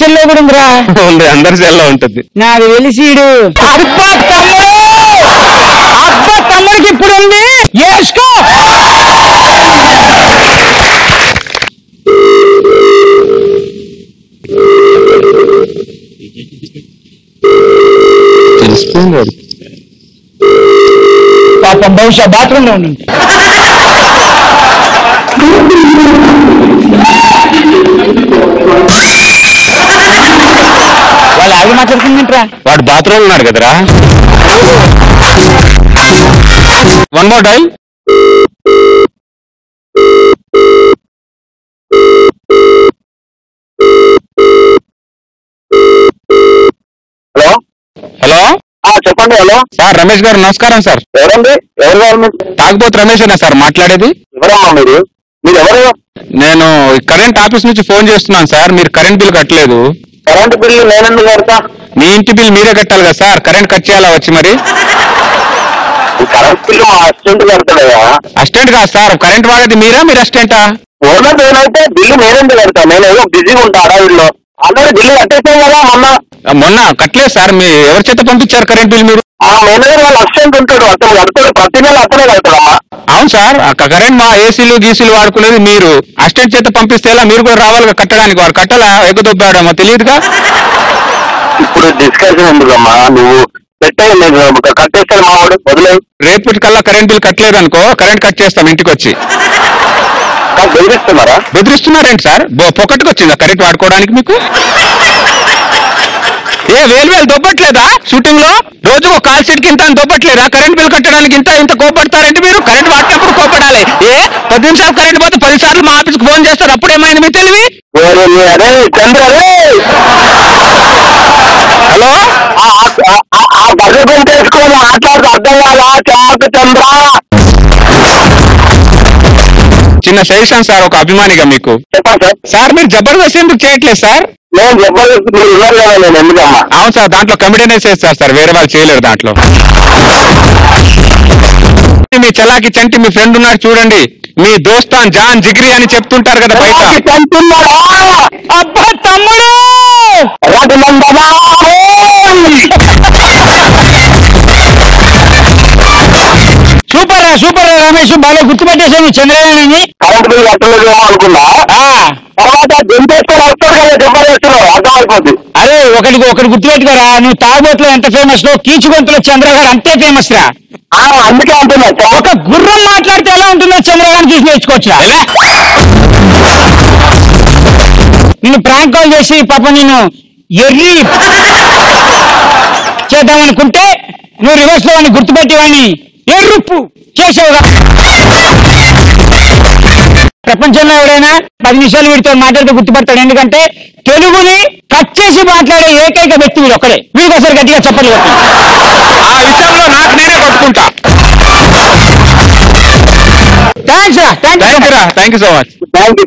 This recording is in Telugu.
సెల్లో కూడా ఉందిరా. అందరి సెల్లో ఉంటుంది. నాకు తెలిసిడు. అబ్బా తమ్ముడికి ఇప్పుడు ఉంది వేసుకో. తెలిసిపోయింది. పాపం బహుశా బాత్రూమ్ లో ఉంది. వాళ్ళు ఆగి మాట్లాడుతుందంటరా. వాడు బాత్రూమ్ ఉన్నాడు కదరా. One more time. Hello hello చెప్పండి. హలో సార్, రమేష్ గారు నమస్కారం సార్. ఎవరండి? ఎవరు కావాలి? తాగుబోతు రమేషేనా సార్ మాట్లాడేది? ఎవరమ్మా మీరు? మీరు ఎవరు? నేను కరెంట్ ఆఫీస్ నుంచి ఫోన్ చేస్తున్నాను సార్. మీరు కరెంట్ బిల్ కట్టలేదు. కరెంట్ బిల్లు నేనెందుకు కడతా? మీ ఇంటి బిల్ మీరే కట్టాలి కదా సార్. కరెంట్ కట్ చేయాలా వచ్చి మరి? కరెంట్ బిల్లు మా అసిస్టెంట్ కడతాడయ్యా. అసిస్టెంట్ కాదు సార్. కరెంట్ వాడేది మీరా, మీరు అసిస్టెంటా? ఓనర్ నేనైతే బిల్లు నేనెందుకు కడతా? నేను ఏదో బిజీగా ఉంటా అడవిలో. ఆల్రెడీ బిల్లు కట్టేసాం కదా మొన్న కట్టలేదు సార్. మీ ఎవరి చేత పంపించారు కరెంట్ బిల్ మీరు? ఆ మేనేజర్ వాళ్ళ అసిస్టెంట్ ఉంటాడు, అతను కడతాడు. ప్రతి నెల అతనే కడతాడమ్మా. అవును సార్. కరెంట్ మా ఏసీలు గీసీలు వాడుకునేది మీరు. అసిస్టెంట్ చేత పంపిస్తే ఎలా? మీరు కూడా రావాలి కట్టడానికి. వాడు కట్టాలా ఎగ్గదొబ్బాడమ్మా, తెలియదుగా. ఇప్పుడు డిస్కషన్ ఎందుకమ్మా? నువ్వు పెట్టే కట్టేస్తాడు మా వాడు, వదిలే. రేపటి కల్లా కరెంట్ బిల్ కట్టలేదు అనుకో, కరెంట్ కట్ చేస్తాం ఇంటికి వచ్చి. బెదిరిస్తున్నారా? బెదిరిస్తున్నారేంటి సార్? పొక్కటికి వచ్చిందా కరెంట్ వాడుకోవడానికి మీకు? వేలు దొబ్బట్లేదా? షూటింగ్ లో రోజు ఒక కాల్ షీట్ కింద దొబ్బట్లేదా? కరెంట్ బిల్ కట్టడానికి ఇంత కోపడతారంటే మీరు. కరెంట్ వాడినప్పుడు కోపడాలి. 10 నిమిషాలు కరెంట్ పోతే 10 సార్లు మా ఆఫీస్కి ఫోన్ చేస్తారు. అప్పుడేమైంది మీ తెలివి? అరే చంద్ర, హలో, ఆ బర్రె గుంట వేసుకొని మాట్లాడుతూ అర్థం కాదా? చంద్ర, చిన్న సజెషన్ సార్, ఒక అభిమానిగా మీకు. చెప్పండి సార్. సార్ మీరు జబర్దస్త్ ఎందుకు చేయట్లేదు సార్? నేను జబర్దస్త్ మీరు ఉన్నారు కదా, నేను ఎందుకమ్మా? అవును సార్, దాంట్లో కమెడీనే చేస్తారు సార్, వేరే వాళ్ళు చేయలేరు దాంట్లో. మీ చలాకి చంటి మీ ఫ్రెండ్ ఉన్నారు చూడండి, మీ దోస్తాన్ జాన్ జిగ్రీ అని చెప్తుంటారు కదా బయట. అబ్బా తమ్ముడు సూపర్ రమేష్, బాగా గుర్తుపట్టేశాను చంద్రయానని. కరెంట్ బిల్ కట్టలేదేమో అనుకున్నా. తర్వాత దింపేసుకొని వస్తాడు కదా జబర్దస్త్, అర్థం అయిపోద్ది. అరే ఒకటి గుర్తుపెట్టుకోరా, నువ్వు తాగబోతులో ఎంత ఫేమస్ లో, కీచుగొంతులో చంద్రగారు అంతే ఫేమస్ రా. అందుకే అంటున్నా, ఒక గుర్రం మాట్లాడితే ఎలా ఉంటుందో చంద్రగారిని చూసి నేర్చుకోవచ్చు. నిన్ను ప్రాంక్ కాల్ చేసి పాప నేను ఎర్రి చేద్దామనుకుంటే నువ్వు రివర్స్ లో వాడిని గుర్తుపెట్టేవాడిని ఎర్రుప్పు చేసావుగా. ప్రపంచంలో ఎవరైనా 10 నిమిషాలు వీడితో మాట్లాడితే గుర్తుపడతాడు. ఎందుకంటే తెలుగుని కట్ చేసి మాట్లాడే ఏకైక వ్యక్తి వీడు ఒక్కడే. వీడికి ఒకసారి గట్టిగా చెప్పలు కొట్టి. ఆ విషయంలో నాకు నేనే కొట్టుకుంటా. థ్యాంక్స్ రా, thank you so much. Thank you.